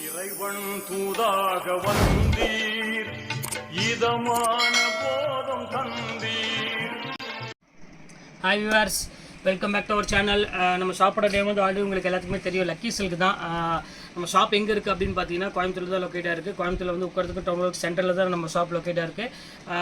இறைவன் தூதாக வந்தீர், இதமான போதம் தந்தீர். Hi viewers, welcome back to our channel. நம்ம ஷாப்போட நேம் வந்து ஆல்ரெடி உங்களுக்கு எல்லாத்துக்குமே தெரியும், லக்கி சில்க் தான். நம்ம ஷாப் எங்கே இருக்குது அப்படின்னு பார்த்தீங்கன்னா கோயம்புத்தூர் தான் லொக்கேட்டாக இருக்குது. கோயம்புத்தூரில் வந்து உட்காரத்துக்கு டவுன் சென்டரில் தான் நம்ம ஷாப் லொக்கேட்டாக இருக்குது.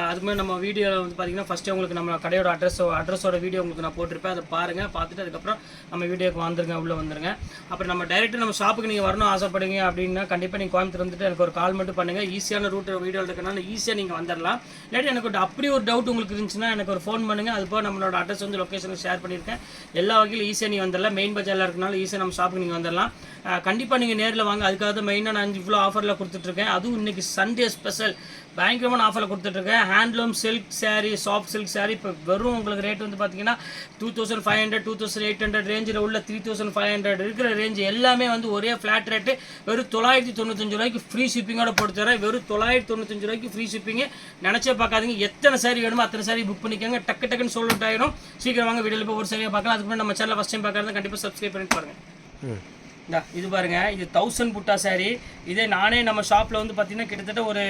அதுக்கு மாதிரி நம்ம வீடியோவில் வந்து பார்த்தீங்கன்னா ஃபஸ்ட்டு உங்களுக்கு நம்ம கடையோட அட்ரஸோட வீடியோ உங்களுக்கு நான் போட்டிருப்பேன். அதை பாருங்கள், பார்த்துட்டு அதுக்கப்புறம் நம்ம வீடியோக்கு வந்துருங்க, உள்ளே வந்துருங்க. அப்புறம் நம்ம டைரெக்டாக நம்ம ஷாப்புக்கு நீங்கள் வரணும் ஆசைப்படுங்க அப்படின்னா கண்டிப்பாக நீங்கள் கோயம்புத்தூர் வந்துட்டு எனக்கு ஒரு கால் மட்டும் பண்ணுங்கள். ஈஸியான ரூட் வீடியோ இருக்கனால ஈஸியாக நீங்கள் வந்துடலாம். இல்லாட்டி எனக்கு அப்படி ஒரு டவுட் உங்களுக்கு இருந்துச்சுன்னா எனக்கு ஒரு ஃபோன் பண்ணுங்கள். அது போக நம்மளோட அட்ரஸ் வந்து லொக்கேஷனுக்கு ஷேர் பண்ணியிருக்கேன். எல்லா வகையிலும் ஈஸியாக நீங்கள் வந்துடலாம். மெயின் பஜாரில் இருக்கனால ஈஸியாக நம்ம ஷாப்புக்கு நீங்கள் வந்துடலாம். கண்டிப்பாக நீங்கள் நேரில் வாங்க. அதுக்காக தான் மெயினாக நான் இவ்வளோ ஆஃபரில் கொடுத்துட்ருக்கேன். அதுவும் இன்றைக்கி சண்டே ஸ்பெஷல் பயங்கரமான ஆஃபரில் கொடுத்துட்ருக்கேன். Handloom silk sari, soft silk sari இப்போ வெறும் உங்களுக்கு ரேட் வந்து பார்த்தீங்கன்னா 2500, 2800 ரேஞ்சில் உள்ள 3500 இருக்கிற ரேஞ்ச் எல்லாமே வந்து ஒரே ஃப்ளாட் ரேட்டு வெறும் 995 ரூபாய்க்கு ஃப்ரீ ஷிப்பிங்கோட போட்டு தரேன். வெறும் 995 ரூபாய்க்கு ஃப்ரீ ஷிப்பிங்கு. நினச்சே பார்க்காதீங்க. எத்தனை சாரி வேணுமோ அத்தனை சாரி புக் பண்ணிக்கோங்க. டக்குன்னு சோல்ட் அவுட் ஆகிடும். சீக்கிரம் வாங்க, வீடியோவில் போய் ஒரு சரியாக பார்க்கலாம். அதுக்கு முன்னாடி நம்ம சேனல் ஃபஸ்ட் டைம் பார்க்குறது கண்டிப்பாக சப்ஸ்கிரைப் பண்ணிட்டு பாருங்கள். இது பாருங்க, இது 1000 புட்டா சாரி. இதே நானே நம்ம ஷாப்பில் வந்து பார்த்தீங்கன்னா கிட்டத்தட்ட ஒரு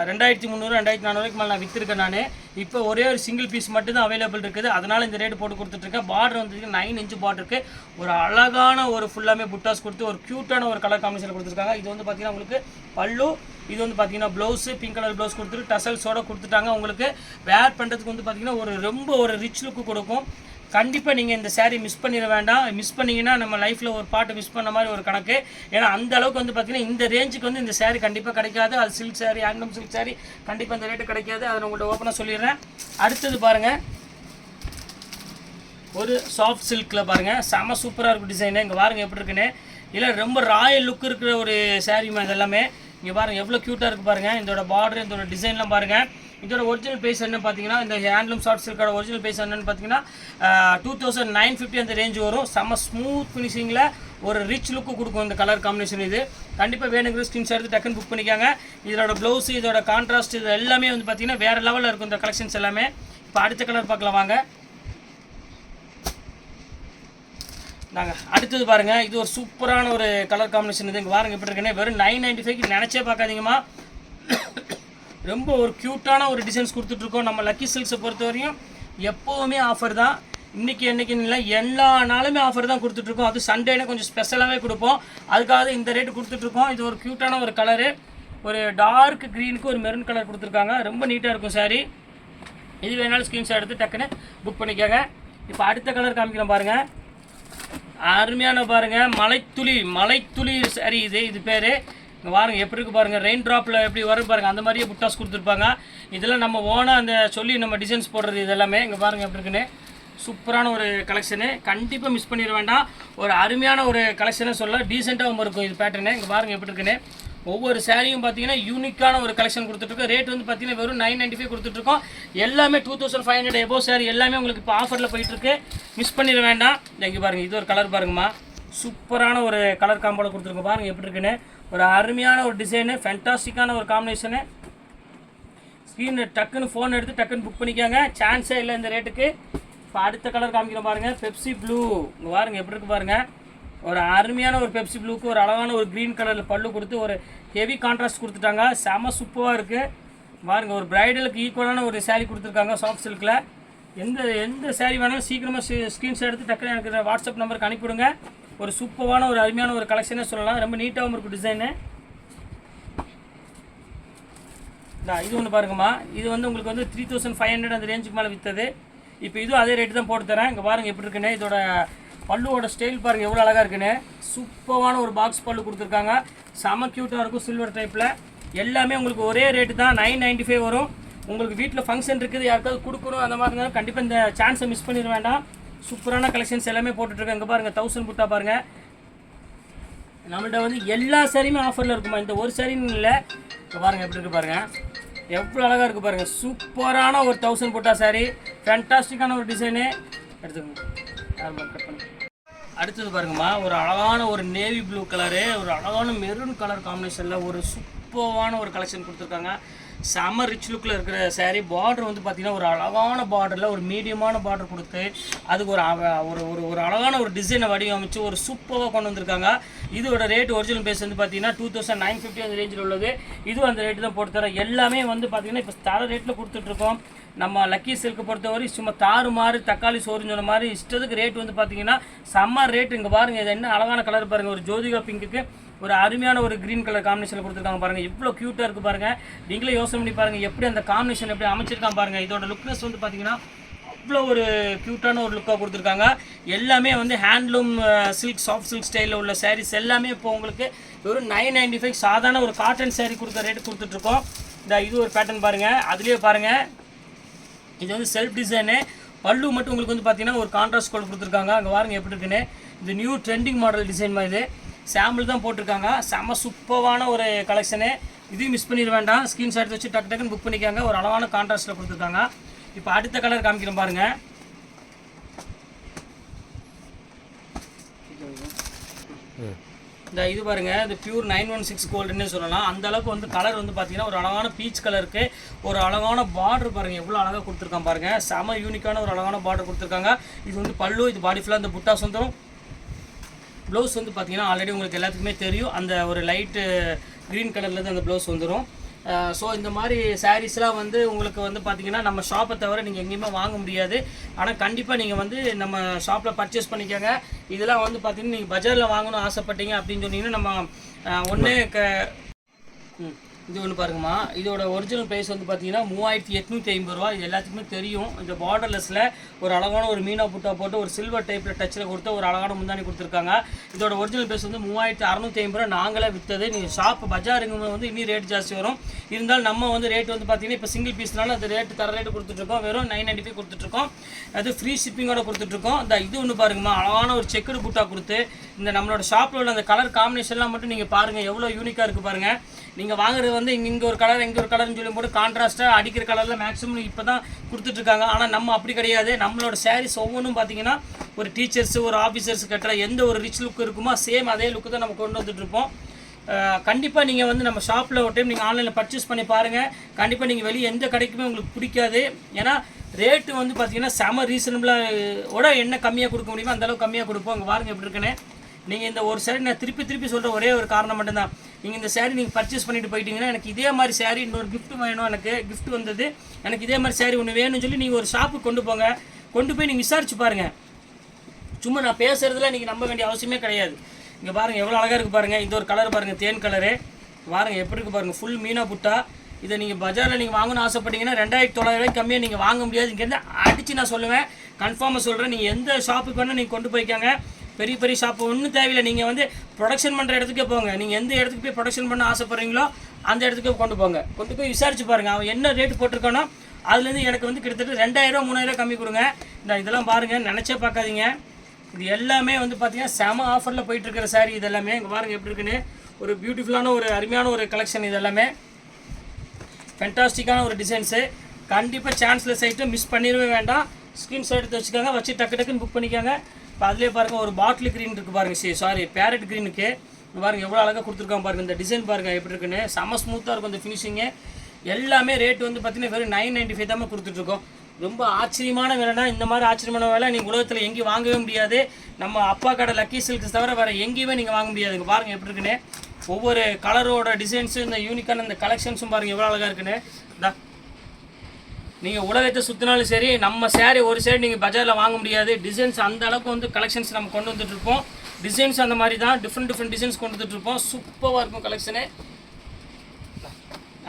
2300, 2400 மேலே நான் விற்றுருக்கேன். நான் இப்போ ஒரே ஒரு சிங்கிள் பீஸ் மட்டும் தான் அவைலபிள் இருக்குது. அதனால் இந்த ரேட்டு போட்டு கொடுத்துட்ருக்கேன். பார்டர் வந்து 9 இன்ச்சு பார்டர் இருக்குது. ஒரு அழகான ஒரு ஃபுல்லாமே புட்டாஸ் கொடுத்து ஒரு க்யூட்டான ஒரு கலர் காம்பினேஷன் கொடுத்துருக்காங்க. இது வந்து பார்த்தீங்கன்னா உங்களுக்கு பல்லு, இது வந்து பார்த்தீங்கன்னா ப்ளவுஸு பிங்க் கலர் ப்ளவுஸ் கொடுத்துட்டு டசல்ஸோடு கொடுத்துட்டாங்க. உங்களுக்கு வேர் பண்ணுறதுக்கு வந்து பார்த்தீங்கன்னா ரொம்ப ஒரு ரிச் லுக்கு கொடுக்கும். கண்டிப்பாக நீங்கள் இந்த சாரீ மிஸ் பண்ணிட வேண்டாம். மிஸ் பண்ணிங்கன்னா நம்ம லைஃப்பில் ஒரு பாட்டு மிஸ் பண்ண மாதிரி ஒரு கணக்கு. ஏன்னா அந்த அளவுக்கு வந்து பார்த்திங்கன்னா இந்த ரேஞ்சுக்கு வந்து இந்த சாரீ கண்டிப்பாக கிடைக்காது. அது silk sari, handloom silk sari கண்டிப்பாக இந்த ரேட்டு கிடைக்காது. அதை நான் உங்கள்கிட்ட ஓப்பனாக சொல்லிடுறேன். அடுத்தது பாருங்கள், ஒரு சாஃப்ட் சில்கில் பாருங்கள், செம சூப்பராக இருக்கும் டிசைனு. இங்கே பாருங்கள் எப்படி இருக்குன்னு. இல்லை ரொம்ப ராயல் லுக் இருக்கிற ஒரு சாரீமா இது எல்லாமே. இங்கே பாருங்கள் எவ்வளோ க்யூட்டாக இருக்குது பாருங்கள். இதோட பார்டர், இதோட டிசைன்லாம் பாருங்கள். இதோட ஒரிஜினல் ப்ரைஸ் என்னன்னு பார்த்தீங்கன்னா, இந்த ஹேண்ட்லூம் சாஃப்ட் சில்கோட ஒரிஜினல் ப்ரைஸ் என்னன்னு பார்த்தீங்கன்னா 2950 அந்த ரேஞ்ச் வரும். செம்ம ஸ்மூத் ஃபினிஷிங்கில் ஒரு ரிச் லுக்கு கொடுக்கும் இந்த கலர் காம்பினேஷன். இது கண்டிப்பாக வேணுங்கிற ஸ்க்ரீன்ஷாட் எடுத்து டக்குன்னு புக் பண்ணிக்காங்க. இதோட ப்ளவுஸு, இதோட கான்ட்ராஸ்ட், இது எல்லாமே வந்து பார்த்தீங்கன்னா வேறு லெவலில் இருக்கும் இந்த கலெக்ஷன்ஸ் எல்லாமே. இப்போ அடுத்த கலர் பார்க்கலாம் வாங்க. அடுத்தது பாருங்கள், இது ஒரு சூப்பரான ஒரு கலர் காம்பினேஷன். இது இங்கே பாருங்கள் எப்படி இருக்குன்னு. வெறும் 995 நினச்சே பார்க்காதீங்கம்மா. ரொம்ப ஒரு க்யூட்டான ஒரு டிசைன்ஸ் கொடுத்துட்ருக்கோம். நம்ம லக்கி சில்க்ஸை பொறுத்த வரையும் எப்போவுமே ஆஃபர் தான். இன்றைக்கி என்றைக்குன்னு இல்லை, எல்லா நாளுமே ஆஃபர் தான் கொடுத்துட்ருக்கோம். அது சண்டேனா கொஞ்சம் ஸ்பெஷலாகவே கொடுப்போம். அதுக்காக இந்த ரேட்டு கொடுத்துட்ருக்கோம். இது ஒரு க்யூட்டான ஒரு கலரு, ஒரு டார்க் க்ரீனுக்கு ஒரு மெரூன் கலர் கொடுத்துருக்காங்க. ரொம்ப நீட்டாக இருக்கும் சாரி. இது வேணாலும் ஸ்க்ரீன்ஷாட் எடுத்து டக்குன்னு புக் பண்ணிக்கோங்க. இப்போ அடுத்த கலர் காமிக்கிறோம் பாருங்கள். அருமையான பாருங்கள், மலைத்துளி சாரி. இது பேர் இங்கே பாருங்கள் எப்படி இருக்குது பாருங்கள். ரெயின் ட்ராப்பில் எப்படி வரும் பாருங்கள், அந்த மாதிரியே புட்டாஸ் கொடுத்துருப்பாங்க. இதெல்லாம் நம்ம ஓனாக அந்த சொல்லி நம்ம டிசைன்ஸ் போடுறது. இதெல்லாமே இங்கே பாருங்கள் எப்படி இருக்குன்னு. சூப்பரான ஒரு கலெக்ஷனு. கண்டிப்பாக மிஸ் பண்ணிட வேண்டாம். ஒரு அருமையான ஒரு கலெக்ஷனை சொல்ல டீசெண்டாகவும் இருக்கும் இது பேட்டர்னு. இங்கே பாருங்கள் எப்படி இருக்குன்னு. ஒவ்வொரு சாரியும் பார்த்தீங்கன்னா யூனிக்கான ஒரு கலெக்ஷன் கொடுத்துட்ருக்கோம். ரேட் வந்து பார்த்தீங்கன்னா வெறும் 995 கொடுத்துட்ருக்கோம். எல்லாமே 2500 எபோவ் சாரி எல்லாமே உங்களுக்கு இப்போ ஆஃபரில் போயிட்டுருக்கு. மிஸ் பண்ணிட வேண்டாம். இங்கே பாருங்கள், இது ஒரு கலர் பாருங்கம்மா. சூப்பரான ஒரு கலர் காம்போட கொடுத்துருக்கோம். பாருங்கள் எப்படி இருக்குன்னு. ஒரு அருமையான ஒரு டிசைனு, ஃபேண்டாஸ்டிக்கான ஒரு காம்பினேஷனு. ஸ்க்ரீனில் டக்குன்னு ஃபோன் எடுத்து டக்குன்னு புக் பண்ணிக்காங்க. சான்ஸே இல்லை இந்த ரேட்டுக்கு. இப்போ அடுத்த கலர் காமிக்கிறோம் பாருங்கள், பெப்சி ப்ளூ. இங்கே பாருங்கள் எப்படி இருக்குது பாருங்கள். ஒரு அருமையான ஒரு பெப்சி ப்ளூக்கு ஒரு அழகான ஒரு க்ரீன் கலரில் பல்லு கொடுத்து ஒரு ஹெவி கான்ட்ராஸ்ட் கொடுத்துட்டாங்க. செம சூப்பராக இருக்குது பாருங்கள். ஒரு ப்ரைடலுக்கு ஈக்குவலான ஒரு சாரீ கொடுத்துருக்காங்க சாஃப்ட் சில்கில். எந்த சாரீ வேணாலும் சீக்கிரமாக ஸ்க்ரீன்ஷாட் எடுத்து டக்குன்னு எனக்கு வாட்ஸ்அப் நம்பருக்கு அனுப்பிவிடுங்க. ஒரு சூப்பரான ஒரு அருமையான ஒரு கலெக்ஷனே சொல்லலாம். ரொம்ப நீட்டாகவும் இருக்கும் டிசைனு. இது ஒன்று பாருங்கம்மா. இது வந்து உங்களுக்கு வந்து 3500 அந்த ரேஞ்சுக்கு மேலே விற்றது. இப்போ இதுவும் அதே ரேட்டு தான் போட்டு தரேன். இங்கே பாருங்கள் எப்படி இருக்குன்னு. இதோட பல்லுவோட ஸ்டைல் பாருங்கள் எவ்வளோ அழகாக இருக்குன்னு. சூப்பரான ஒரு பாக்ஸ் பல்லு கொடுத்துருக்காங்க. செம க்யூட்டாக இருக்கும் சில்வர் டைப்பில். எல்லாமே உங்களுக்கு ஒரே ரேட்டு தான், 995 வரும். உங்களுக்கு வீட்டில் ஃபங்க்ஷன் இருக்குது, யாருக்காவது கொடுக்கணும் அந்த மாதிரி இருந்தாலும் கண்டிப்பாக இந்த சான்ஸை மிஸ் பண்ணிட வேண்டாம். சூப்பரான கலெக்ஷன்ஸ் எல்லாமே போட்டுட்ருக்கேன். இங்கே பாருங்கள் 1000 புட்டா பாருங்கள். நம்மள்கிட்ட வந்து எல்லா சாரியுமே ஆஃபரில் இருக்குமா. இந்த ஒரு சாரின்னு இல்லை. இப்போ பாருங்கள் எப்படி இருக்குது பாருங்கள், எவ்வளோ அழகாக இருக்குது பாருங்கள். சூப்பரான ஒரு 1000 புட்டா சாரி, ஃபேண்டாஸ்டிக்கான ஒரு டிசைனு. எடுத்துக்கோங்க. கட் பண்ணி அடுத்தது பாருங்கம்மா, ஒரு அழகான ஒரு நேவி ப்ளூ கலரு, ஒரு அழகான மெரூன் கலர் காம்பினேஷனில் ஒரு சூப்பரான ஒரு கலெக்ஷன் கொடுத்துருக்காங்க. செம்ம ரிச் லுக்கில் இருக்கிற saree. பார்டர் வந்து பார்த்தீங்கன்னா ஒரு அழகான பார்டரில் ஒரு மீடியமான பார்டர் கொடுத்து அதுக்கு ஒரு அழகான ஒரு டிசைனை வடிவமைச்சு ஒரு சூப்பராக கொண்டு வந்திருக்காங்க. இதோட ரேட் ஒரிஜினல் பேஸ் வந்து பார்த்தீங்கன்னா 2950 அந்த ரேஞ்சில் உள்ளது. இதுவும் அந்த ரேட்டு தான் போட்டு தரோம். எல்லாமே வந்து பார்த்தீங்கன்னா இப்போ தர ரேட்டில் கொடுத்துட்ருக்கோம். நம்ம லக்கி சில்க்கு பொறுத்தவரை சும்மா தாறுமாறு தக்காளி சோறுன்னு சொன்ன மாதிரி இஷ்டத்துக்கு ரேட் வந்து பார்த்தீங்கன்னா செம்ம ரேட். இங்கே பாருங்கள், இது என்ன அழகான கலர் பாருங்கள். ஒரு ஜோதிகா பிங்க்குக்கு ஒரு அருமையான ஒரு க்ரீன் கலர் காம்பினேஷனில் கொடுத்துருக்காங்க பாருங்கள். இவ்வளோ க்யூட்டாக இருக்குது பாருங்கள். நீங்களே யோசனை பண்ணி பாருங்கள் எப்படி அந்த காம்பினேஷன் எப்படி அமைச்சிருக்காங்க பாருங்கள். இதோட லுக்னஸ் வந்து பார்த்தீங்கன்னா அவ்வளோ ஒரு க்யூட்டான ஒரு லுக்காக கொடுத்துருக்காங்க. எல்லாமே வந்து ஹேண்ட்லூம் சில்க் சாஃப்ட் சில்க் ஸ்டைலில் உள்ள சாரீஸ் எல்லாமே இப்போ உங்களுக்கு ஒரு 995 சாதாரண ஒரு காட்டன் சாரீ கொடுக்குற ரேட்டு கொடுத்துட்ருக்கோம். இது ஒரு பேட்டர்ன் பாருங்கள். அதுலேயே பாருங்கள், இது வந்து செல்ஃப் டிசைனு. பல்லு மட்டும் உங்களுக்கு வந்து பார்த்தீங்கன்னா ஒரு கான்ட்ராஸ்ட் கோட் கொடுத்துருக்காங்க. அங்கே பாருங்கள் எப்படி இருக்குன்னு. இது நியூ ட்ரெண்டிங் மாடல் டிசைன் மாதிரி இது சாம்பிள் தான் போட்டிருக்காங்க. செம்ம சூப்பரான ஒரு கலெக்ஷனு. இதையும் மிஸ் பண்ணிட வேண்டாம். ஸ்க்ரீன்ஷாட் வச்சு டக்குன்னு புக் பண்ணிக்காங்க. ஒரு அழகான கான்ட்ராஸ்ட்டில் கொடுத்துருக்காங்க. இப்போ அடுத்த கலர் காமிக்கிறேன் பாருங்கள். இந்த இது பாருங்கள், இது பியூர் 916 கோல்டுன்னு சொல்லலாம். அந்த அளவுக்கு வந்து கலர் வந்து பார்த்தீங்கன்னா ஒரு அழகான பீச் கலருக்கு ஒரு அழகான பார்டர் பாருங்கள், எவ்வளோ அழகாக கொடுத்துருக்கான் பாருங்கள். செம யூனிக்கான ஒரு அழகான பார்டர் கொடுத்துருக்காங்க. இது வந்து பல்லு, இது பாடி ஃபுல்லாக இந்த புட்டாஸ் வந்துடும். ப்ளவுஸ் வந்து பார்த்தீங்கன்னா ஆல்ரெடி உங்களுக்கு எல்லாத்துக்குமே தெரியும், அந்த ஒரு லைட்டு க்ரீன் கலர்லேருந்து அந்த ப்ளவுஸ் வந்துடும். ஸோ இந்த மாதிரி சாரீஸ்லாம் வந்து உங்களுக்கு வந்து பார்த்தீங்கன்னா நம்ம ஷாப்பை தவிர நீங்கள் எங்கேயுமே வாங்க முடியாது. ஆனால் கண்டிப்பாக நீங்கள் வந்து நம்ம ஷாப்பில் பர்ச்சேஸ் பண்ணிக்கோங்க. இதெல்லாம் வந்து பார்த்தீங்கன்னா நீங்கள் பஜாரில் வாங்கணும்னு ஆசைப்பட்டீங்க அப்படின்னு சொன்னீங்கன்னா நம்ம ஒன்று இது ஒன்று பாருங்கம்மா. இதோட ஒரிஜினல் ப்ரைஸ் வந்து பார்த்தீங்கன்னா 3850 ரூபா. இது எல்லாத்துக்குமே தெரியும். இந்த பார்டர்லெஸில் ஒரு அழகான ஒரு மீனா புட்டா போட்டு ஒரு சில்வர் டைப்பில் டச்சில் கொடுத்து ஒரு அழகான முந்தானி கொடுத்துருக்காங்க. இதோட ஒரிஜினல் ப்ரைஸ் வந்து 3650 ரூபா. நாங்களே விற்றது. நீங்கள் ஷாப் பஜாருங்க வந்து இன்னும் ரேட் ஜாஸ்தி வரும். இருந்தாலும் நம்ம வந்து ரேட் வந்து பார்த்தீங்கன்னா இப்போ சிங்கிள் பீஸ்னால அந்த ரேட்டு தர ரேட்டு கொடுத்துட்ருக்கோம். வெறும் 995 கொடுத்துட்ருக்கோம். அது ஃப்ரீ ஷிப்பிங்கோட கொடுத்துட்ருக்கோம். இது ஒன்று பாருங்கம்மா, அழகான ஒரு செக்குடு புட்டா கொடுத்து இந்த நம்மளோட ஷாப்பில் உள்ள அந்த கலர் காம்பினேஷன்லாம் மட்டும் நீங்கள் பாருங்கள் எவ்வளோ யூனிக்காக இருக்குது பாருங்கள். நீங்கள் வாங்குறது வந்து இங்கே ஒரு கலர் இங்கே ஒரு கலர்னு சொல்லி போட்டு கான்ட்ராஸ்ட்டாக அடிக்கிற கலரில் மேக்ஸிமம் இப்போ தான் கொடுத்துட்ருக்காங்க. ஆனால் நம்ம அப்படி கிடையாது. நம்மளோட சாரீஸ் ஒவ்வொன்றும் பார்த்தீங்கன்னா ஒரு டீச்சர்ஸு ஒரு ஆஃபீஸர்ஸ் கட்டுற எந்த ஒரு ரிச் லுக் இருக்குமோ சேம் அதே லுக்கு தான் நம்ம கொண்டு வந்துட்டுருப்போம். கண்டிப்பாக நீங்கள் வந்து நம்ம ஷாப்பில் ஒரு டைம் நீங்கள் ஆன்லைனில் பர்ச்சேஸ் பண்ணி பாருங்கள். கண்டிப்பாக நீங்கள் வெளியே எந்த கடைக்குமே உங்களுக்கு பிடிக்காது. ஏன்னா ரேட்டு வந்து பார்த்தீங்கன்னா செம ரீசனபிளாக என்ன கம்மியாக கொடுக்க முடியுமோ அந்தளவுக்கு கம்மியாக கொடுப்போம். அங்கே பாருங்கள் எப்படி இருக்குன்னு. நீங்கள் இந்த ஒரு சாரீ நான் திருப்பி சொல்கிற ஒரே ஒரு காரணம் மட்டும்தான், நீங்கள் இந்த சாரீ நீங்கள் பர்ச்சேஸ் பண்ணிட்டு போயிட்டீங்கன்னா எனக்கு இதே மாதிரி சாரீ இன்னொரு கிஃப்ட் வேணும், எனக்கு கிஃப்ட் வந்தது, எனக்கு இதே மாதிரி சாரீ ஒன்று வேணும்னு சொல்லி நீங்கள் ஒரு ஷாப்புக்கு கொண்டு போய் நீங்கள் விசாரிச்சு பாருங்கள். சும்மா நான் பேசுகிறதுல நீங்கள் நம்ப வேண்டிய அவசியமே கிடையாது. இங்கே பாருங்கள் எவ்வளோ அழகாக இருக்குது பாருங்கள். இந்த ஒரு கலர் பாருங்கள், தேன் கலரு பாருங்கள் எப்படி இருக்குது பாருங்கள். ஃபுல் மீனா புட்டா. இதை நீங்கள் பஜாரில் நீங்கள் வாங்கணும்னு ஆசைப்பட்டீங்கன்னா 2900 கம்மியாக நீங்கள் வாங்க முடியாது. இங்கேருந்து அடித்து நான் சொல்லுவேன், கன்ஃபார்மாக சொல்கிறேன். நீங்கள் எந்த ஷாப்புக்கு வேணால் நீங்கள் கொண்டு போய்க்காங்க. பெரிய ஷாப்பு ஒன்றும் தேவையில்லை. நீங்கள் வந்து ப்ரொடக்ஷன் பண்ணுற இடத்துக்கே போங்க. நீங்கள் எந்த இடத்துக்கு போய் ப்ரொடக்ஷன் பண்ண ஆசைப்பட்றீங்களோ அந்த இடத்துக்கு கொண்டு போய் விசாரிச்சு பாருங்கள். அவன் என்ன ரேட்டு போட்டிருக்கானோ அதுலேருந்து எனக்கு வந்து கிட்டத்தட்ட 2000 3000 கம்மி கொடுங்க. இதெல்லாம் பாருங்கள், நினச்சே பார்க்காதீங்க. இது எல்லாமே வந்து பார்த்தீங்கன்னா செம ஆஃபரில் போயிட்டுருக்கிற சாரீ. இது எல்லாமே இங்கே பாருங்கள் எப்படி இருக்குன்னு. ஒரு பியூட்டிஃபுல்லான ஒரு அருமையான ஒரு கலெக்ஷன். இது எல்லாமே ஃபென்டாஸ்டிக்கான ஒரு டிசைன்ஸு. கண்டிப்பாக சான்ஸ்லெஸ் ஐட்டம் மிஸ் பண்ணிடவே வேண்டாம். ஸ்க்ரீன்ஷாட் எடுத்து வச்சுக்கோங்க, வச்சு டக்குன்னு புக் பண்ணிக்கோங்க. இப்போ அதிலே பாருங்கள் ஒரு பாட்டில் க்ரீன் இருக்குது பாருங்கள், பேரட் க்ரீனுக்கு பாருங்கள் எவ்வளோ அழகாக கொடுத்துருக்காங்க பாருங்கள். இந்த டிசைன் பாருங்கள் எப்படி இருக்குன்னு. செம்ம ஸ்மூத்தாக இருக்கும் இந்த ஃபினிஷிங்கு. எல்லாமே ரேட்டு வந்து பார்த்தீங்கன்னா வெறும் 995 தான் கொடுத்துட்ருக்கோம். ரொம்ப ஆச்சரியமான வேலைனா இந்த மாதிரி ஆச்சரியமான வேலை நீங்கள் உலகத்தில் எங்கேயும் வாங்கவே முடியாது. நம்ம அப்பா கடை லக்கி சில்க்ஸ் தவிர வேறு எங்கேயுமே நீங்கள் வாங்க முடியாது. இங்கே பாருங்கள் எப்படி இருக்குன்னு. ஒவ்வொரு கலரோட டிசைன்ஸும் இந்த யூனிக்கான இந்த கலெக்ஷன்ஸும் பாருங்கள் எவ்வளோ அழகாக இருக்குன்னு. நீங்கள் உலகத்தை சுற்றினாலும் சரி, நம்ம சேரீ ஒரு சேரீ நீங்கள் பஜாரில் வாங்க முடியாது. டிசைன்ஸ் அந்த அளவுக்கு வந்து கலெக்ஷன்ஸ் நம்ம கொண்டு வந்துட்டுருப்போம். டிசைன்ஸ் அந்த மாதிரி தான் டிஃப்ரெண்ட் டிசைன்ஸ் கொண்டு வந்துட்டுருப்போம். சூப்பராக இருக்கும் கலெக்ஷனு.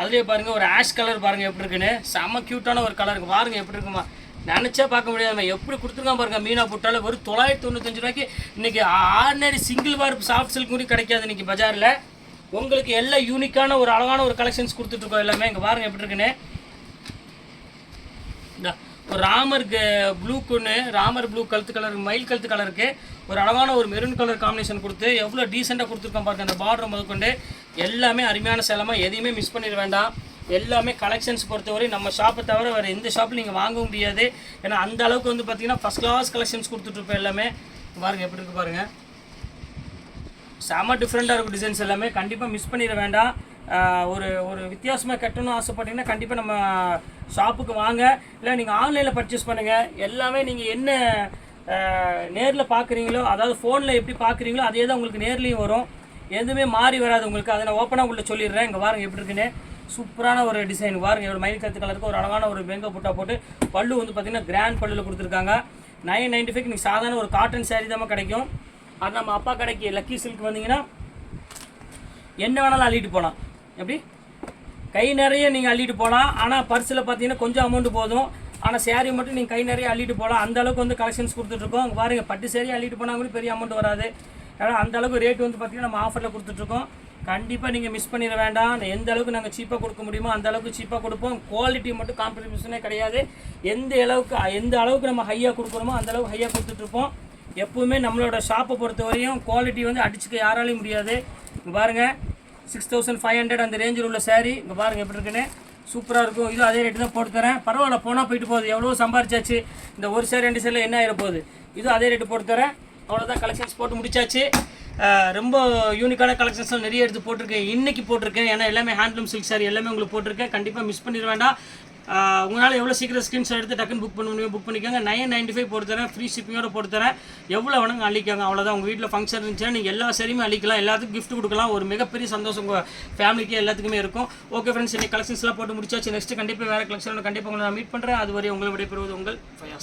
அதுலேயே பாருங்கள் ஒரு ஆஷ் கலர் பாருங்கள் எப்படி இருக்குன்னு. செம்ம க்யூட்டான ஒரு கலருக்கு பாருங்கள் எப்படி இருக்குமா. நினச்சா பார்க்க முடியாமல் எப்படி கொடுத்துருக்கான் பாருங்கள். மீனா புட்டால் ஒரு 995 ரூபாய்க்கு இன்றைக்கி ஆர்டினரி சிங்கிள் பார் சாஃப்ட் சில்க் கூட கிடைக்காது இன்றைக்கி பஜாரில். உங்களுக்கு எல்லாம் யூனிக்கான ஒரு அழகான ஒரு கலெக்ஷன்ஸ் கொடுத்துட்ருக்கோம் எல்லாமே. இங்கே பாருங்கள் எப்படி இருக்குன்னு. ஒரு ராமர் ப்ளூ கழுத்து கலர், மயில் கழுத்து கலருக்கு ஒரு அழகான ஒரு மெரூன் கலர் காம்பினேஷன் கொடுத்து எவ்வளோ டீசெண்டாக கொடுத்துருக்கோம் பாருங்கள். அந்த பார்டர் முதற்கொண்டு எல்லாமே அருமையான சேலமாக, எதையுமே மிஸ் பண்ணிட வேண்டாம். எல்லாமே கலெக்ஷன்ஸ் பொறுத்தவரை நம்ம ஷாப்பை தவிர வேறு எந்த ஷாப்பில் நீங்கள் வாங்க முடியாது. ஏன்னா அந்த அளவுக்கு வந்து பார்த்தீங்கன்னா ஃபஸ்ட் கிளாஸ் கலெக்ஷன்ஸ் கொடுத்துட்ருப்போம் எல்லாமே. பாருங்கள் எப்படி இருக்குது பாருங்கள். செம டிஃப்ரெண்ட்டாக இருக்கும் டிசைன்ஸ் எல்லாமே. கண்டிப்பாக மிஸ் பண்ணிட வேண்டாம். ஒரு ஒரு வித்தியாசமாக கட்டணும்னு ஆசைப்பட்டீங்கன்னா கண்டிப்பாக நம்ம ஷாப்புக்கு வாங்க. இல்லை நீங்கள் ஆன்லைனில் பர்ச்சேஸ் பண்ணுங்கள். எல்லாமே நீங்கள் என்ன நேரில் பார்க்குறீங்களோ, அதாவது ஃபோனில் எப்படி பார்க்குறீங்களோ அதே தான் உங்களுக்கு நேர்லேயும் வரும். எதுவுமே மாறி வராது உங்களுக்கு. அதை நான் ஓப்பனாக உள்ள சொல்லிடுறேன். இங்கே பாருங்கள் எப்படி இருக்குன்னு. சூப்பரான ஒரு டிசைன் பாருங்கள். ஒரு மயில் கருத்து கலருக்கு ஒரு அழகான ஒரு மேங்கோ புட்டா போட்டு பல்லு வந்து பார்த்திங்கன்னா கிராண்ட் பல்லில் கொடுத்துருக்காங்க. 995 நீங்கள் சாதாரண ஒரு காட்டன் சாரீ தான் கிடைக்கும். அது நம்ம அப்பா கடைக்கு லக்கி சில்க் வந்தீங்கன்னா என்ன வேணாலும் அள்ளிட்டு போகலாம். எப்படி கை நிறைய நீங்கள் அள்ளிட்டு போகலாம். ஆனால் பர்ஸில் பார்த்தீங்கன்னா கொஞ்சம் அமௌண்ட்டு போதும். ஆனால் சேரீ மட்டும் நீங்கள் கை நிறைய அள்ளிட்டு போகலாம். அந்தளவுக்கு வந்து கலெக்ஷன்ஸ் கொடுத்துட்ருக்கோம். அங்கே பாருங்கள், பட்டு சேரீ அள்ளிட்டு போனால் கூட பெரிய அமௌண்ட் வராது. ஏன்னா அந்தளவுக்கு ரேட் வந்து பார்த்திங்கன்னா நம்ம ஆஃபரில் கொடுத்துட்ருக்கோம். கண்டிப்பாக நீங்கள் மிஸ் பண்ணிட வேண்டாம். எந்த அளவுக்கு நாங்கள் சீப்பாக கொடுக்க முடியுமோ அந்த அளவுக்கு சீப்பாக கொடுப்போம். குவாலிட்டி மட்டும் காம்ப்ரமைஸே கிடையாது. எந்த அளவுக்கு நம்ம ஹையாக கொடுக்குறோமோ அந்த அளவுக்கு ஹையாக கொடுத்துட்ருப்போம். எப்போவுமே நம்மளோட ஷாப்பை பொறுத்த வரையும் குவாலிட்டி வந்து அடிச்சுக்க யாராலையும் முடியாது. இங்கே பாருங்கள், 6500 அந்த ரேஞ்சில் உள்ள சாரீ. இங்கே பாருங்கள் எப்படி இருக்குன்னு. சூப்பராக இருக்கும். இது அதே ரேட்டு தான் போட்டு தரேன். பரவாயில்ல, போனால் போயிட்டு போகுது. எவ்வளோ சம்பாரிச்சாச்சு. இந்த ஒரு சேர் 2 சேரில் என்ன ஆகிட போகுது. இது அதே ரேட்டு போட்டு தரேன். அவ்வளோதான், கலெக்ஷன்ஸ் போட்டு முடிச்சாச்சு. ரொம்ப யூனிக்கான கலெக்ஷன்ஸ்லாம் நிறைய எடுத்து போட்டிருக்கேன். இன்றைக்கி போட்டிருக்கேன். ஏன்னா எல்லாமே ஹேண்ட்லூம் சில்க் சாரி எல்லாமே உங்களுக்கு போட்டிருக்கேன். கண்டிப்பாக மிஸ் பண்ணிட வேண்டாம். உங்களால் எவ்வளோ சீக்கிரம் ஸ்க்ரீன்ஷாட் எடுத்து டக்குன்னு புக் பண்ண முடியும் புக் பண்ணிக்கோங்க. 995 போட்டு தரேன். ஃப்ரீ ஷிப்பிங்கோட போட்டு தரேன். எவ்வளோ வேணுங்க அள்ளிக்கோங்க. அவ்வளோதான். உங்கள் வீட்டில் ஃபங்க்ஷன் இருந்துச்சுன்னா நீங்கள் எல்லா சரியுமே அள்ளிக்கலாம். எல்லாத்துக்கும் கிஃப்ட் கொடுக்கலாம். ஒரு மிகப்பெரிய சந்தோஷம் உங்கள் ஃபேமிலிக்கு எல்லாத்துக்குமே இருக்கும். ஓகே ஃப்ரெண்ட்ஸ், இன்னைக்கு கலெக்ஷன்ஸ்லாம் போட்டு முடிச்சாச்சு. நெக்ஸ்ட் கண்டிப்பாக வேறு கலெக்ஷன் கண்டிப்பாக உங்களை நான் மீட் பண்ணுறேன். அதுவரை உங்களை விடைபெறுவது உங்கள் ஃபயாஸ்.